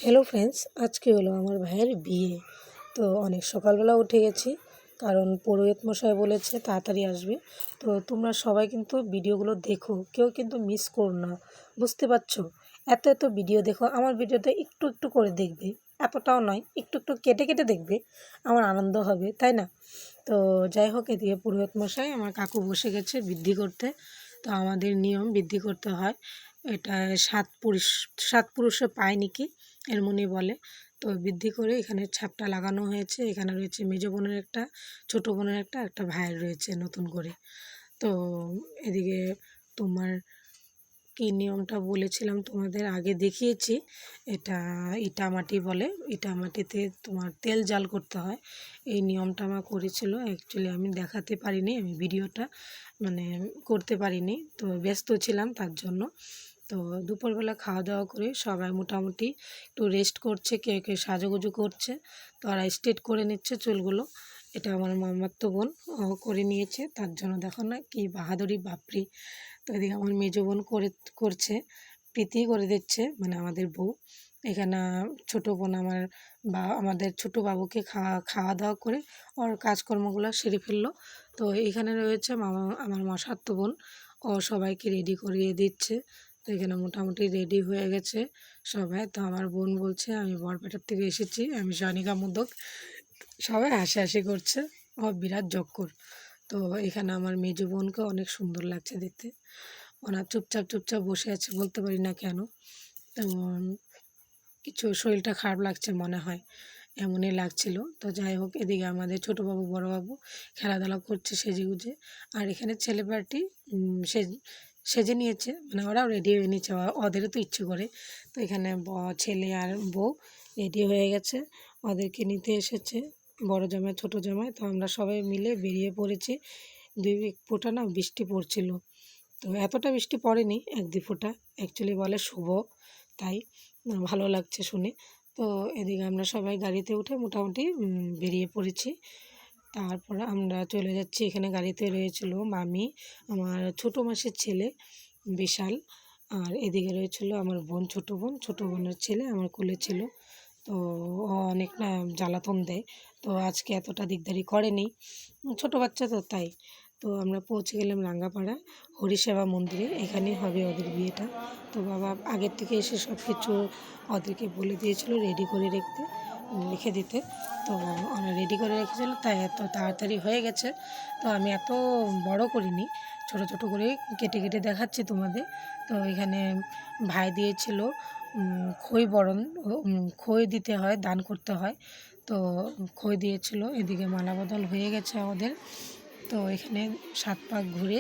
Hello friends, আজকে হলো আমার ভাইয়ের বিয়ে। তো অনেক সকালবেলা উঠে গেছি, কারণ পুরোহিত মশাই বলেছে তাড়াতাড়ি আসবে। তো তোমরা সবাই কিন্তু ভিডিওগুলো দেখো, কেউ কিন্তু মিস করো না, বুঝতে পারছো? এত এত ভিডিও দেখো, আমার ভিডিওটা একটু একটু করে দেখবে, এতটাও নয়, একটু একটু কেটে কেটে দেখবে, আমার আনন্দ হবে, তাই না? তো যাই হোক, এদিকে পুরোহিত মশাই আমার কাকু বসে গেছে বৃদ্ধি করতে। তো আমাদের নিয়ম বৃদ্ধি করতে হয়, এটা সাত পুরুষে পায় নাকি এমনি বলে। তো বৃদ্ধি করে এখানে ছাপটা লাগানো হয়েছে। এখানে রয়েছে মেজ বোনের একটা, ছোটো বোনের একটা, একটা ভাইয়ের রয়েছে নতুন করে। তো এদিকে তোমার কী নিয়মটা বলেছিলাম তোমাদের আগে দেখিয়েছি, এটা ইটামাটি বলে। ইটামাটিতে তোমার তেল জাল করতে হয়, এই নিয়মটা আমার করেছিল। অ্যাকচুয়ালি আমি দেখাতে পারিনি, আমি ভিডিওটা মানে করতে পারিনি, তো ব্যস্ত ছিলাম তার জন্য। তো দুপুরবেলা খাওয়া দাওয়া করে সবাই মোটামুটি একটু রেস্ট করছে, কেউ কেউ সাজুগুজু করছে। তো ওরা স্ট্রেট করে নিচ্ছে চুলগুলো। এটা আমার মামাতো বোন, ও করে নিয়েছে, তার জন্য দেখো না কি বাহাদুরি, বাপরি। তো এদিকে আমার মেজো বোন করছে, প্রীতি করে দিচ্ছে, মানে আমাদের বউ। এখানে ছোটো বোন আমাদের ছোটো বাবুকে খাওয়া দাওয়া করে ওর কাজকর্মগুলো সেরে ফেললো। তো এখানে রয়েছে আমার মাসাতো বোন, ও সবাইকে রেডি করিয়ে দিচ্ছে। তো এখানে মোটামুটি রেডি হয়ে গেছে সবাই। তো আমার বোন বলছে আমি বরপেটার থেকে এসেছি, আমি সানিকা মোদক। সবাই হাসাহাসি করছে, ও বিরাট জক্কর। তো এখানে আমার মেজো বোনকে অনেক সুন্দর লাগছে দেখতে। ওনার চুপচাপ চুপচাপ বসে আছে, বলতে পারি না কেন। তেমন কিছু শরীরটা খারাপ লাগছে মনে হয়, এমনই লাগছিল। তো যাই হোক, এদিকে আমাদের ছোটো বাবু বড় বাবু খেলাধুলা করছে সেজেগুজে। আর এখানে ছেলে পার্টি সেজে নিয়েছে, মানে ওরাও রেডি হয়ে নিয়েছে, ওদেরও তো ইচ্ছে করে। তো এখানে ছেলে আর বউ রেডি হয়ে গেছে, ওদেরকে নিতে এসেছে বড় জামাই ছোটো জামাই। তো আমরা সবাই মিলে বেরিয়ে পড়েছি। দুই ফোঁটা না বৃষ্টি পড়ছিল, তো এতটা বৃষ্টি পড়েনি, এক দুই ফোঁটা। অ্যাকচুয়ালি বলে শুভ, তাই ভালো লাগছে শুনে। তো এদিকে আমরা সবাই গাড়িতে উঠে মোটামুটি বেরিয়ে পড়েছি। তারপর আমরা চলে যাচ্ছি, এখানে গাড়িতে রয়েছিল মামি, আমার ছোটো মাসির ছেলে বিশাল, আর এদিকে রয়েছিল আমার বোন, ছোটো বোনের ছেলে আমার কোলে ছিল। তো ও অনেক না জ্বালাতন দেয়, তো আজকে এতটা দিকদারি করেনি, ছোটো বাচ্চা তো তাই। তো আমরা পৌঁছে গেলাম রাঙ্গাপাড়া হরিসেবা মন্দিরে, এখানেই হবে ওদের বিয়েটা। তো বাবা আগের থেকে এসে সব কিছু ওদেরকে বলে দিয়েছিল রেখে দিতে। তো ওরা রেডি করে রেখেছিল, তাই এত তাড়াতাড়ি হয়ে গেছে। তো আমি এত বড় করিনি, ছোট ছোট করে কেটে কেটে দেখাচ্ছি তোমাদের। তো এখানে ভাই দিয়েছিল খই বরণ, খই দিতে হয়, দান করতে হয়। তো খই দিয়েছিল। এদিকে মালা বদল হয়ে গেছে আমাদের। তো এখানে 7 পাক ঘুরে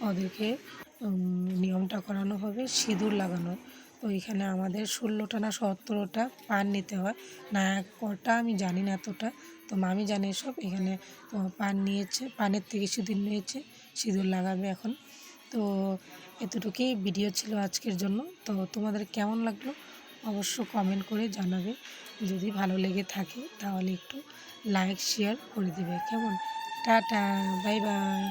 ওদেরকে নিয়মটা করানো হবে, সিঁদুর লাগানো। তো এখানে আমাদের 16টা না 17টা পান নিতে হয়, না কটা আমি জানি না এতটা, তো মামি জানে এসব। এখানে তো পান নিয়েছে, পানের থেকে সিঁদুর নিয়েছে, সিঁদুর লাগাবে এখন। তো এতটুকুই ভিডিও ছিল আজকের জন্য। তো তোমাদের কেমন লাগলো অবশ্য কমেন্ট করে জানাবে। যদি ভালো লেগে থাকে তাহলে একটু লাইক শেয়ার করে দেবে, কেমন? Tata, bye bye.